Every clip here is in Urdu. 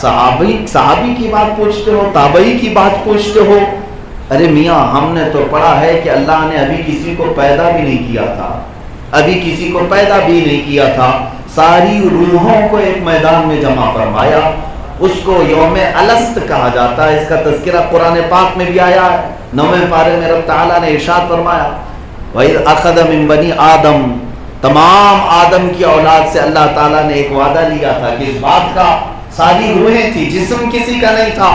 صحابی کی بات پوچھتے ہو، تابعی کی بات پوچھتے ہو؟ ارے میاں ہم نے تو پڑھا ہے کہ اللہ نے ابھی کسی کو پیدا بھی نہیں کیا تھا، ابھی کسی کو پیدا بھی نہیں کیا تھا، ساری روحوں کو ایک میدان میں جمع فرمایا، اس کو یوم الست کہا جاتا ہے۔ اس کا تذکرہ قرآن پاک میں بھی آیا ہے، 9ویں پارے میں رب تعالیٰ نے ارشاد فرمایا وَإِذْ أَخَذَ مِن بَنِي آدم، تمام آدم کی اولاد سے اللہ تعالیٰ نے ایک وعدہ لیا تھا کہ اس بات کا، ساری روحیں تھی، جسم کسی کا نہیں تھا،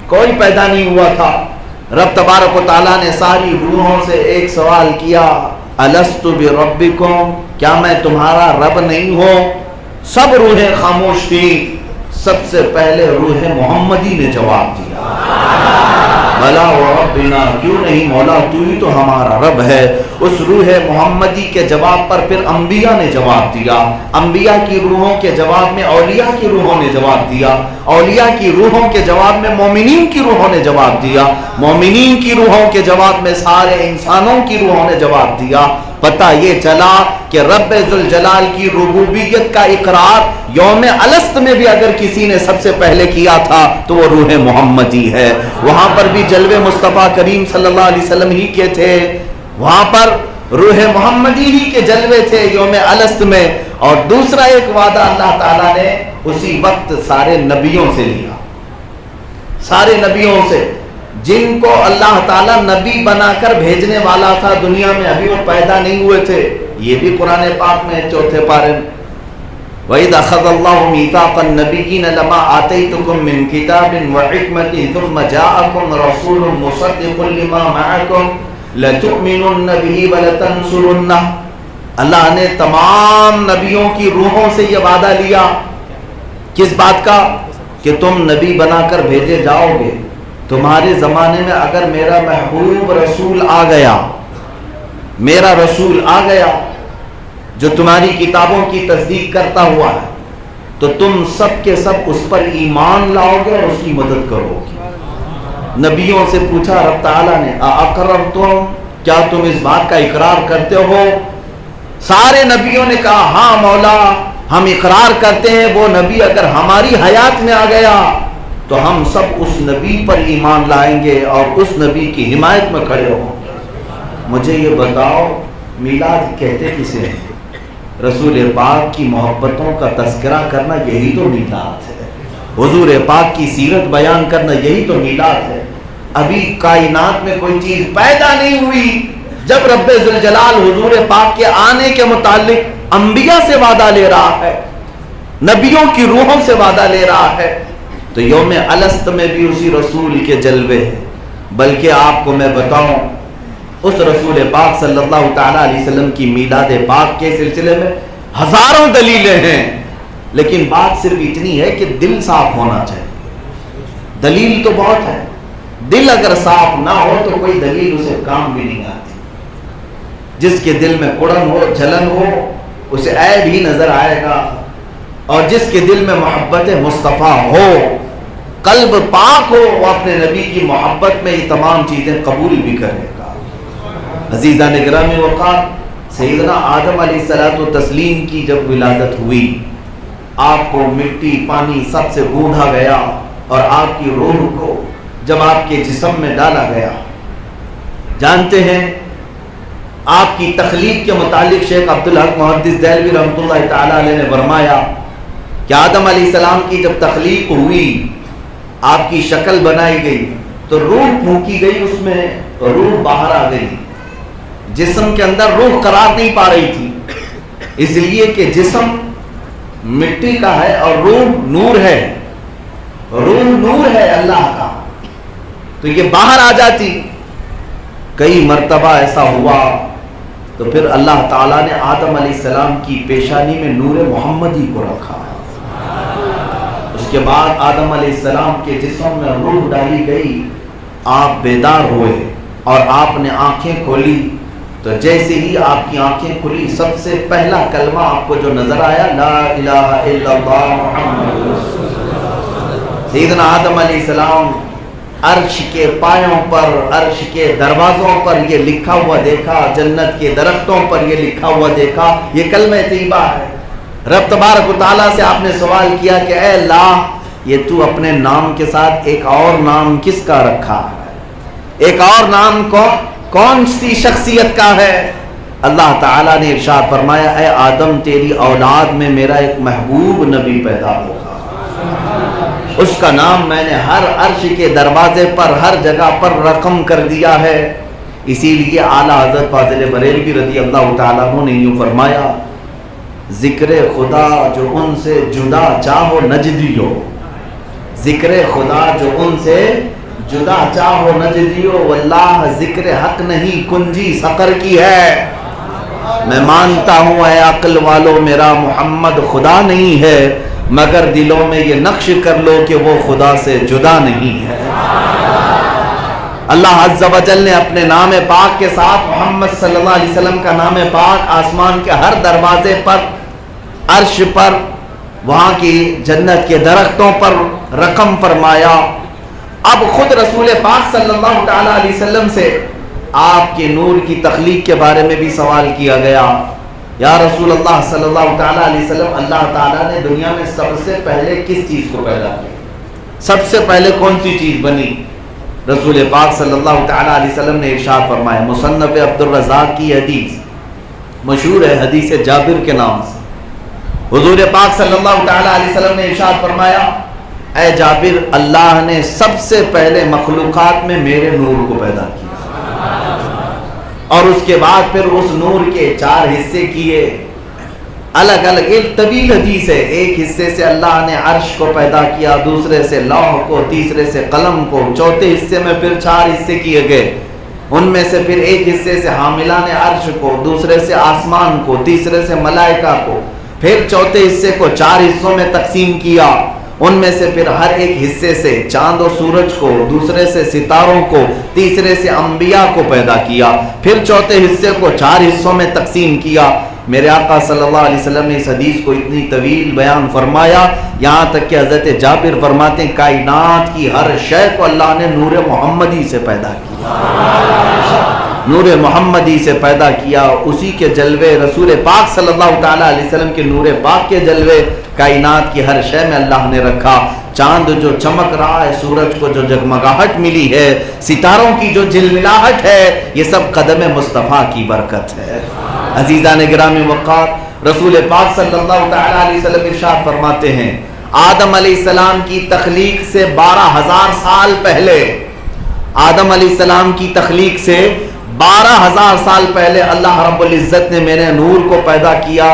کوئی پیدا نہیں ہوا تھا۔ رب تبارک و تعالیٰ نے ساری روحوں سے ایک سوال کیا، الست بربکم، کیا میں تمہارا رب نہیں ہوں؟ سب روحیں خاموش تھی، سب سے پہلے روح محمدی نے جواب دیا، بلا وربنا، کیوں نہیں مولا تو ہی تو ہمارا رب ہے۔ اس روح محمدی کے جواب پر پھر انبیاء نے جواب دیا، انبیاء کی روحوں کے جواب میں اولیاء کی روحوں نے جواب دیا، اولیاء کی روحوں کے جواب میں مومنین کی روحوں نے جواب دیا، مومنین کی روحوں کے جواب میں سارے انسانوں کی روحوں نے جواب دیا۔ پتہ یہ چلا کہ رب ذوالجلال کی ربوبیت کا اقرار یوم الست میں بھی اگر کسی نے سب سے پہلے کیا تھا تو وہ روح محمدی ہے۔ وہاں پر بھی جلوے مصطفیٰ کریم صلی اللہ علیہ وسلم ہی کے تھے، وہاں پر روح محمدی ہی کے جلوے تھے یوم الست میں۔ اور دوسرا ایک وعدہ اللہ تعالیٰ نے اسی وقت سارے نبیوں سے لیا، سارے نبیوں سے جن کو اللہ تعالیٰ نبی بنا کر بھیجنے والا تھا دنیا میں، ابھی وہ پیدا نہیں ہوئے تھے۔ یہ بھی قرآن پاک میں 4 پارے میں وَإِذْ أَخَذَ اللَّهُ مِيثَاقَ النَّبِيِّينَ لَمَا آتَيْتُكُم مِّن كِتَابٍ وَحِكْمَةٍ ثُمَّ جَاءَكُمْ رَسُولٌ مُصَدِّقٌ لِّمَا مَعَكُمْ لَتُؤْمِنُنَّ بِهِ وَلَتَنصُرُنَّهُ۔ اللہ نے تمام نبیوں کی روحوں سے یہ وعدہ لیا، کس بات کا؟ کہ تم نبی بنا کر بھیجے جاؤ گے، تمہارے زمانے میں اگر میرا محبوب رسول آ گیا، میرا رسول آ گیا جو تمہاری کتابوں کی تصدیق کرتا ہوا ہے، تو تم سب کے سب اس پر ایمان لاؤ گے اور اس کی مدد کرو گے۔ نبیوں سے پوچھا رب تعالیٰ نے اَأَقْرَرْتُمْ، کیا تم اس بات کا اقرار کرتے ہو؟ سارے نبیوں نے کہا ہاں مولا ہم اقرار کرتے ہیں، وہ نبی اگر ہماری حیات میں آ گیا تو ہم سب اس نبی پر ایمان لائیں گے اور اس نبی کی حمایت میں کھڑے ہوں گے۔ مجھے یہ بتاؤ میلاد کہتے کسے ہیں؟ رسول پاک کی محبتوں کا تذکرہ کرنا یہی تو میلاد ہے، حضور پاک کی سیرت بیان کرنا یہی تو میلاد ہے۔ ابھی کائنات میں کوئی چیز پیدا نہیں ہوئی، جب رب ذوالجلال حضور پاک کے آنے کے متعلق انبیاء سے وعدہ لے رہا ہے، نبیوں کی روحوں سے وعدہ لے رہا ہے، تو یوم الست میں بھی اسی رسول کے جلوے ہیں۔ بلکہ آپ کو میں بتاؤں اس رسول پاک صلی اللہ تعالیٰ علیہ وسلم کی میلاد پاک کے سلسلے میں ہزاروں دلیلیں ہیں، لیکن بات صرف اتنی ہے کہ دل صاف ہونا چاہیے۔ دلیل تو بہت ہے، دل اگر صاف نہ ہو تو کوئی دلیل اسے کام بھی نہیں آتی۔ جس کے دل میں کڑن ہو، جلن ہو، اسے عیب ہی نظر آئے گا، اور جس کے دل میں محبت مصطفیٰ ہو، قلب پاک ہو، وہ اپنے نبی کی محبت میں یہ تمام چیزیں قبول بھی کرے گا۔ عزیزان گرامی وقار، سیدنا آدم علیہ الصلوۃ والتسلیم کی جب ولادت ہوئی، آپ کو مٹی پانی سب سے گوندا گیا، اور آپ کی روح کو جب آپ کے جسم میں ڈالا گیا، جانتے ہیں آپ کی تخلیق کے متعلق شیخ عبدالحق محدث دہلوی رحمۃ اللہ تعالی علیہ نے فرمایا کہ آدم علیہ السلام کی جب تخلیق ہوئی، آپ کی شکل بنائی گئی تو روح پھونکی گئی، اس میں روح باہر آ گئی۔ جسم کے اندر روح قرار نہیں پا رہی تھی، اس لیے کہ جسم مٹی کا ہے اور روح نور ہے، روح نور ہے اللہ کا، تو یہ باہر آ جاتی۔ کئی مرتبہ ایسا ہوا تو پھر اللہ تعالیٰ نے آدم علیہ السلام کی پیشانی میں نور محمدی کو رکھا۔ اس کے بعد آدم علیہ السلام کے جسم میں روح ڈالی گئی، آپ بیدار ہوئے اور آپ نے آنکھیں کھولی، تو جیسے ہی آپ کی آنکھیں کھلی سب سے پہلا کلمہ آپ کو جو نظر آیا، لا الہ الا اللہ محمد رسول اللہ۔ سیدنا آدم علیہ السلام عرش کے پایوں پر، عرش کے دروازوں پر یہ لکھا ہوا دیکھا، جنت کے درختوں پر یہ لکھا ہوا دیکھا، یہ کلمہ طیبہ ہے۔ رب تبارک و تعالیٰ سے آپ نے سوال کیا کہ اے اللہ یہ تو اپنے نام کے ساتھ ایک اور نام کس کا رکھا ہے؟ ایک اور نام کون سی شخصیت کا ہے؟ اللہ تعالیٰ نے ارشاد فرمایا اے آدم تیری اولاد میں میرا ایک محبوب نبی پیدا ہوگا، اس کا نام میں نے ہر عرش کے دروازے پر ہر جگہ پر رقم کر دیا ہے۔ اسی لیے اعلیٰ حضرت فاضل بریلوی رضی اللہ تعالیٰ عنہ نے یوں فرمایا ذکر خدا جو ان سے جدا چاہو نجدیو، ذکر خدا جو ان سے جدا چاہو نجدیو، واللہ ذکر حق نہیں کنجی سقر کی ہے۔ میں مانتا ہوں اے عقل والو میرا محمد خدا نہیں ہے، مگر دلوں میں یہ نقش کر لو کہ وہ خدا سے جدا نہیں ہے۔ اللہ عز و جل نے اپنے نام پاک کے ساتھ محمد صلی اللہ علیہ وسلم کا نام پاک آسمان کے ہر دروازے پر، عرش پر، وہاں کی جنت کے درختوں پر رقم فرمایا۔ اب خود رسول پاک صلی اللہ تعالی علیہ وسلم سے آپ کے نور کی تخلیق کے بارے میں بھی سوال کیا گیا، یا رسول اللہ صلی اللہ تعالی علیہ وسلم اللہ تعالیٰ نے دنیا میں سب سے پہلے کس چیز کو پیدا کیا؟ سب سے پہلے کون سی چیز بنی؟ رسول پاک صلی اللہ تعالی علیہ وسلم نے ارشاد فرمایا، مصنف عبد الرزاق کی حدیث مشہور ہے حدیث جابر کے نام سے، حضور پاک صلی اللہ تعالی علیہ وسلم نے ارشاد فرمایا اے جابر اللہ نے سب سے پہلے مخلوقات میں میرے نور کو پیدا کیا، اور اس کے بعد پھر اس نور کے 4 حصے کیے، الگ الگ، ایک طویل حدیث ہے۔ ایک حصے سے اللہ نے عرش کو پیدا کیا، دوسرے سے لوح کو، تیسرے سے قلم کو، چوتھے حصے میں پھر 4 حصے کیے گئے، ان میں سے پھر ایک حصے سے حاملان عرش کو، دوسرے سے آسمان کو، تیسرے سے ملائکہ کو، پھر چوتھے حصے کو 4 حصوں میں تقسیم کیا، ان میں سے پھر ہر ایک حصے سے چاند و سورج کو، دوسرے سے ستاروں کو، تیسرے سے انبیاء کو پیدا کیا، پھر چوتھے حصے کو 4 حصوں میں تقسیم کیا۔ میرے آقا صلی اللہ علیہ وسلم نے اس حدیث کو اتنی طویل بیان فرمایا، یہاں تک کہ حضرت جابر فرماتے ہیں کائنات کی ہر شے کو اللہ نے نور محمدی سے پیدا کیا، نور محمدی سے پیدا کیا، اسی کے جلوے رسول پاک صلی اللہ تعالی علیہ وسلم کے نور پاک کے جلوے کائنات کی ہر شے میں اللہ نے رکھا۔ چاند جو چمک رہا ہے، سورج کو جو جگمگاہٹ ملی ہے، ستاروں کی جو جلملاہٹ ہے، یہ سب قدم مصطفیٰ کی برکت ہے۔ عزیزان گرامی وقار، رسول پاک صلی اللہ تعالی علیہ وسلم ارشاد فرماتے ہیں آدم علیہ السلام کی تخلیق سے 12,000 سال پہلے، آدم علیہ السلام کی تخلیق سے 12,000 سال پہلے اللہ رب العزت نے میرے نور کو پیدا کیا،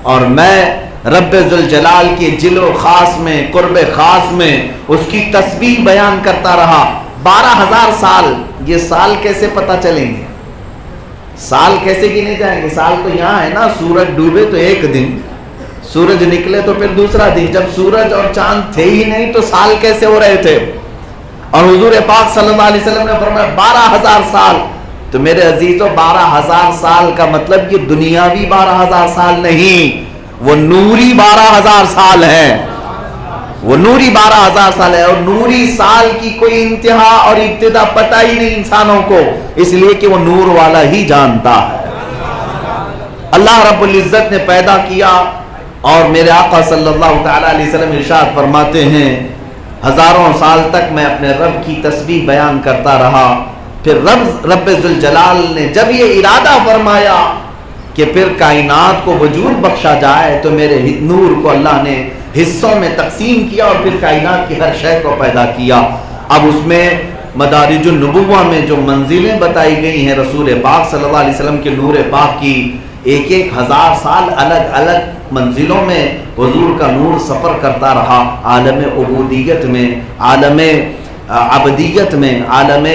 اور میں رب ذوالجلال کے جلو خاص میں، قرب خاص میں اس کی تسبیح بیان کرتا رہا۔ 12,000 سال، یہ سال کیسے پتہ چلیں گے؟ سال کیسے گنے جائیں گے؟ سال تو یہاں ہے نا، سورج ڈوبے تو ایک دن، سورج نکلے تو پھر دوسرا دن، جب سورج اور چاند تھے ہی نہیں تو سال کیسے ہو رہے تھے؟ اور حضور پاک صلی اللہ علیہ وسلم نے فرمایا 12,000 سال، تو میرے عزیزو 12,000 سال کا مطلب یہ دنیاوی 12,000 سال نہیں، وہ نوری 12,000 سال ہے، وہ نوری 12,000 سال ہے، اور نوری سال کی کوئی انتہا اور ابتدا پتہ ہی نہیں انسانوں کو، اس لیے کہ وہ نور والا ہی جانتا ہے۔ اللہ رب العزت نے پیدا کیا، اور میرے آقا صلی اللہ تعالی علیہ وسلم ارشاد فرماتے ہیں ہزاروں سال تک میں اپنے رب کی تسبیح بیان کرتا رہا، پھر رب ذوالجلال نے جب یہ ارادہ فرمایا کہ پھر کائنات کو وجود بخشا جائے، تو میرے نور کو اللہ نے حصوں میں تقسیم کیا، اور پھر کائنات کی ہر شے کو پیدا کیا۔ اب اس میں مدارج النبوہ میں جو منزلیں بتائی گئی ہیں رسول پاک صلی اللہ علیہ وسلم کے نور پاک کی، 1,000 سال الگ الگ منزلوں میں حضور کا نور سفر کرتا رہا، عالم عبودیت میں، عالم عبدیت میں، عالم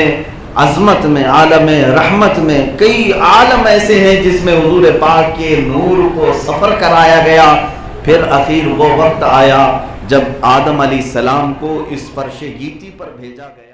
عظمت میں، عالم رحمت میں، کئی عالم ایسے ہیں جس میں حضور پاک کے نور کو سفر کرایا گیا۔ پھر اخیر وہ وقت آیا جب آدم علیہ السلام کو اس فرش گیتی پر بھیجا گیا۔